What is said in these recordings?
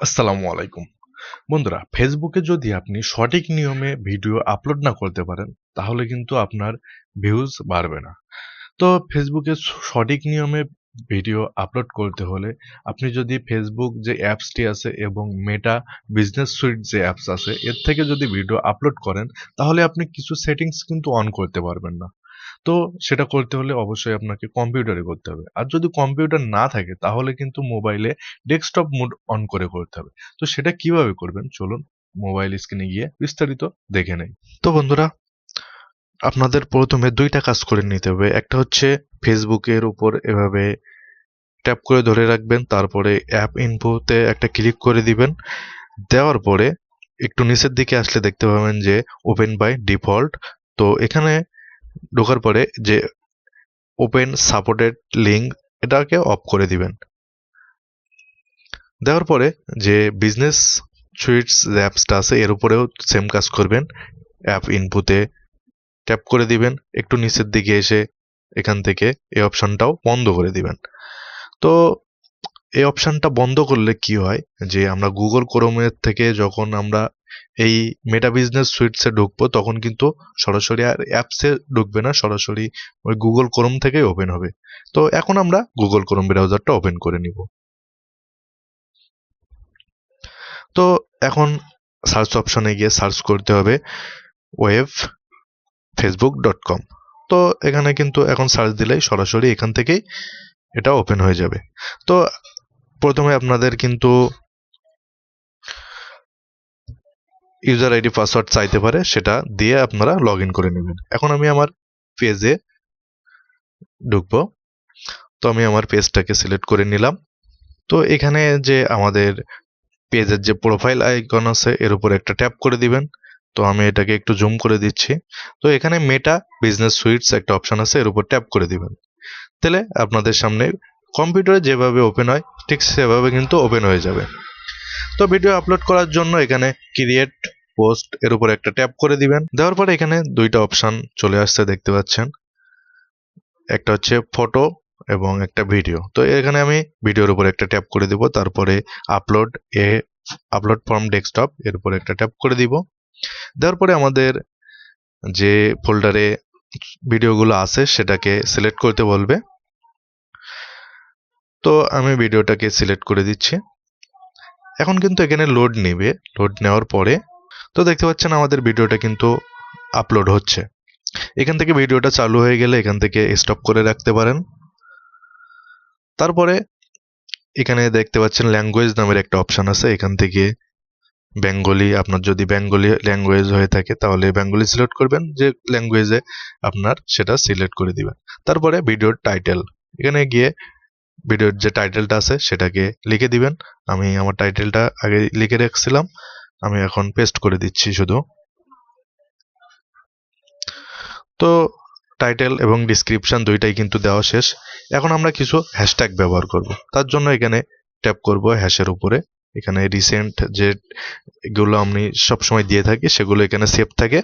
আসসালামু আলাইকুম বন্ধুরা, ফেসবুকে যদি আপনি সঠিক নিয়মে ভিডিও আপলোড না করতে পারেন তাহলে কিন্তু আপনার ভিউজ বাড়বে না। তো ফেসবুকে সঠিক নিয়মে ভিডিও আপলোড করতে হলে আপনি যদি ফেসবুক যে অ্যাপসটি আছে এবং মেটা বিজনেস সুইট যে অ্যাপস আছে এর থেকে যদি ভিডিও আপলোড করেন তাহলে আপনি কিছু সেটিংস কিন্তু অন করতে পারবেন না। তো সেটা করতে হলে অবশ্যই আপনাকে কম্পিউটারে করতে হবে, আর যদি কম্পিউটার না থাকে তাহলে কিন্তু মোবাইলে ডেস্কটপ মোড অন করে করতে হবে। তো সেটা কিভাবে করবেন চলুন মোবাইল স্ক্রিনে গিয়ে বিস্তারিত দেখে নেই। তো বন্ধুরা, আপনাদের প্রথমে দুইটা কাজ করে নিতে হবে। একটা হচ্ছে ফেসবুকের উপর এভাবে ট্যাপ করে ধরে রাখবেন, তারপরে অ্যাপ ইনফোতে একটা ক্লিক করে দিবেন। দেওয়ার পরে একটু নিচের দিকে আসলে দেখতে পাবেন যে ওপেন বাই ডিফল্ট। তো এখানে ঢোকার পরে যে ওপেন সাপোর্টেড লিঙ্ক এটাকে অফ করে দিবেন। দেওয়ার পরে যে বিজনেস সুইটস যে অ্যাপসটা আছে এর উপরেও সেম কাজ করবেন। অ্যাপ ইনপুটে ট্যাপ করে দিবেন, একটু নিচের দিকে এসে এখান থেকে এই অপশনটাও বন্ধ করে দিবেন। তো এই অপশনটা বন্ধ করলে কি হয় যে আমরা গুগল ক্রোমের থেকে যখন আমরা এই মেটা বিজনেস সুইটসে ঢুকবো তখন কিন্তু সরাসরি আর অ্যাপসে ঢুকবে না, সরাসরি ওই গুগল ক্রোম থেকেই ওপেন হবে। তো এখন আমরা গুগল ক্রোম ব্রাউজারটা ওপেন করে নিব। তো এখন সার্চ অপশনে গিয়ে সার্চ করতে হবে ওয়েব facebook.com। তো এখানে কিন্তু এখন সার্চ দিলেই সরাসরি এখান থেকেই এটা ওপেন হয়ে যাবে। তো প্রথমে আপনাদের কিন্তু ইউজার আইডি পাসওয়ার্ড চাইতে পারে, সেটা দিয়ে আপনারা লগ ইন করে নেবেন। এখন আমি আমার পেজে ঢুকবো। তো আমি আমার পেজটাকে সিলেক্ট করে নিলাম। তো এখানে যে আমাদের পেজের যে প্রোফাইল আইকন আছে এর উপর একটা ট্যাপ করে দিবেন। তো আমি এটাকে একটু জুম করে দিচ্ছি। তো এখানে মেটা বিজনেস সুইটস একটা অপশন আছে, এর উপর ট্যাপ করে দিবেন। তাহলে আপনাদের সামনে কম্পিউটারে যেভাবে ওপেন হয় ঠিক সেভাবে কিন্তু ওপেন হয়ে যাবে। তো ভিডিও আপলোড করার জন্য এখানে ক্রিয়েট পোস্ট এর উপর একটা ট্যাপ করে দিবেন। দেওয়ার পরে এখানে দুইটা অপশন চলে আসছে দেখতে পাচ্ছেন, একটা হচ্ছে ফটো এবং একটা ভিডিও। তো এখানে আমি ভিডিওর উপর একটা ট্যাপ করে দিব, তারপরে upload A upload from desktop এর উপর একটা ট্যাপ করে দিব। দেওয়ার পরে আমাদের যে ফোল্ডারে ভিডিওগুলো আছে সেটাকে সিলেক্ট করতে বলবে। তো আমি ভিডিওটাকে সিলেক্ট করে দিচ্ছি। এখন কিন্তু এখানে লোড নেবে। লোড নেওয়ার পরে তো দেখতে পাচ্ছেন আমাদের ভিডিওটা কিন্তু আপলোড হচ্ছে। এখান থেকে ভিডিওটা চালু হয়ে গেলে এখান থেকে স্টপ করে রাখতে পারেন। তারপরে এখানে দেখতে পাচ্ছেন ল্যাঙ্গুয়েজ নামের একটা অপশন আছে, এখান থেকে বেঙ্গলি, আপনার যদি বেঙ্গলি ল্যাঙ্গুয়েজ হয়ে থাকে তাহলে বেঙ্গলি সিলেক্ট করবেন, যে ল্যাঙ্গুয়েজে আপনার সেটা সিলেক্ট করে দিবেন। তারপরে ভিডিওর টাইটেল, এখানে গিয়ে ভিডিওর যে টাইটেলটা আছে সেটাকে লিখে দিবেন। আমি আমার টাইটেলটা আগে লিখে রাখছিলাম, আমি এখন পেস্ট করে দিচ্ছি শুধু। তো টাইটেল এবং ডিসক্রিপশন দুইটাই কিন্তু দেওয়া শেষ। এখন আমরা কিছু হ্যাশট্যাগ ব্যবহার করব, তার জন্য এখানে ট্যাপ করব হ্যাশের উপরে। এখানে রিসেন্ট যেগুলো আমি সবসময় দিয়ে থাকি সেগুলো এখানে সেভ থাকে।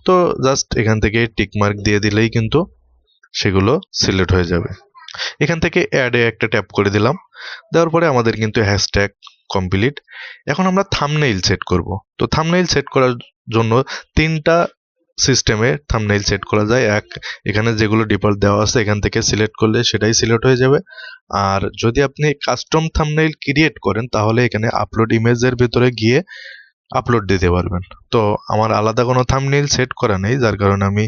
তো জাস্ট এখান থেকে টিক মার্ক দিয়ে দিলেই কিন্তু সেগুলো সিলেক্ট হয়ে যাবে। এখান থেকে অ্যাডে একটা ট্যাপ করে দিলাম। দেওয়ার পরে আমাদের কিন্তু হ্যাশট্যাগ কমপ্লিট। এখন আমরা থাম্বনেইল সেট করব। তো থাম্বনেইল সেট করার জন্য তিনটা সিস্টেমে থাম্বনেইল সেট করা যায়। এক, এখানে যেগুলো ডিফল্ট দেওয়া আছে এখান থেকে সিলেক্ট করলে সেটাই সিলেক্ট হয়ে যাবে। আর যদি আপনি কাস্টম থাম্বনেইল ক্রিয়েট করেন তাহলে এখানে আপলোড ইমেজের ভিতরে গিয়ে আপলোড দিতে পারবেন। তো আমার আলাদা কোনো থাম্বনেইল সেট করা নেই, যার কারণে আমি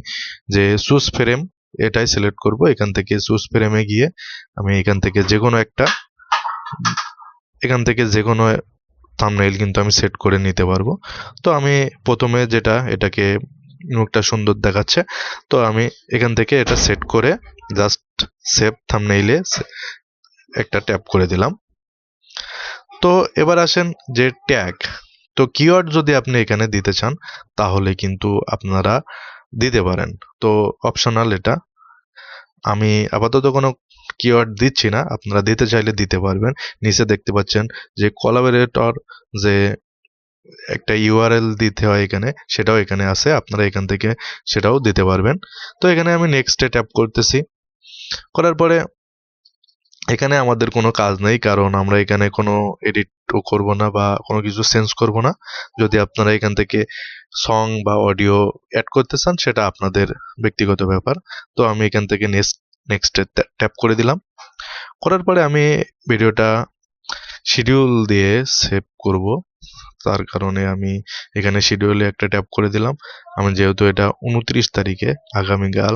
যে চুজ ফ্রেম এটাই সিলেক্ট করব। এখান থেকে চুজ ফ্রেমে গিয়ে আমি এখান থেকে যে কোনো থাম্বনেইল কিন্তু আমি সেট করে নিতে পারবো। তো আমি প্রথমে যেটা এটাকে মুখটা সুন্দর দেখাচ্ছে, তো আমি এখান থেকে এটা সেট করে জাস্ট সেভ থাম্বনেইলে একটা ট্যাপ করে দিলাম। তো এবার আসেন যে ট্যাগ। তো কিওয়ার্ড যদি আপনি এখানে দিতে চান তাহলে কিন্তু আপনারা দিতে পারেন। তো অপশনাল এটা, আমি আপাতত কোনো কিওয়ার্ড দিচ্ছি না, আপনারা দিতে চাইলে দিতে পারবেন। নিচে দেখতে পাচ্ছেন যে কোলাবোরেটর যে একটা ইউআরএল দিতে হয় এখানে, সেটাও এখানে আছে, আপনারা এখান থেকে সেটাও দিতে পারবেন। তো এখানে আমি নেক্সটে ট্যাপ করতেছি। করার পরে এখানে আমাদের কোনো কাজ নেই, কারণ আমরা এখানে কোনো এডিটও করব না বা কোনো কিছু চেঞ্জ করব না। যদি আপনারা এখান থেকে সং বা অডিও অ্যাড করতে চান সেটা আপনাদের ব্যক্তিগত ব্যাপার। তো আমি এখান থেকে নেক্সটে ট্যাপ করে দিলাম। করার পরে আমি ভিডিওটা শিডিউল দিয়ে সেভ করব, তার কারণে আমি এখানে শিডিউলে একটা ট্যাপ করে দিলাম। আমি যেহেতু এটা 29 তারিখে আগামীকাল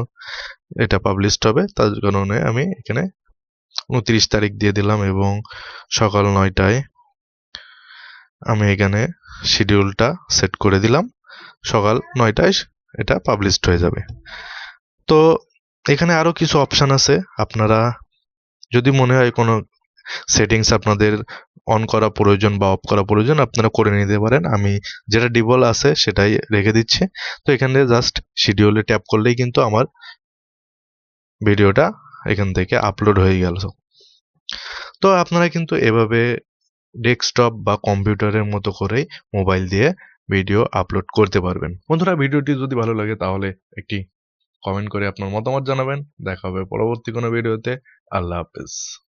এটা পাবলিশড হবে, তার কারণে আমি এখানে 29 তারিখ দিয়ে দিলাম এবং সকাল 9টায় আমি এখানে শিডিউলটা সেট করে দিলাম। সকাল 9টায় এটা পাবলিশড হয়ে যাবে। তো এখানে আরো কিছু অপশন আছে, আপনারা যদি মনে হয় কোনো সেটিংস আপনাদের অন করা প্রয়োজন বা অফ করা প্রয়োজন আপনারা করে নিতে পারেন। আমি যেটা ডিফল্ট আছে সেটাই রেখে দিচ্ছি। তো এখানে জাস্ট শিডিউলে ট্যাপ করলেই কিন্তু আমার ভিডিওটা এখান থেকে আপলোড হয়ে গেল। তো আপনারা কিন্তু এভাবে ডেস্কটপ বা কম্পিউটারের মতো করেই মোবাইল দিয়ে ভিডিও আপলোড করতে পারবেন। বন্ধুরা, ভিডিওটি যদি ভালো লাগে তাহলে একটি কমেন্ট করে আপনার মতামত জানাবেন। দেখা হবে পরবর্তী কোনো ভিডিওতে। আল্লাহ হাফেজ।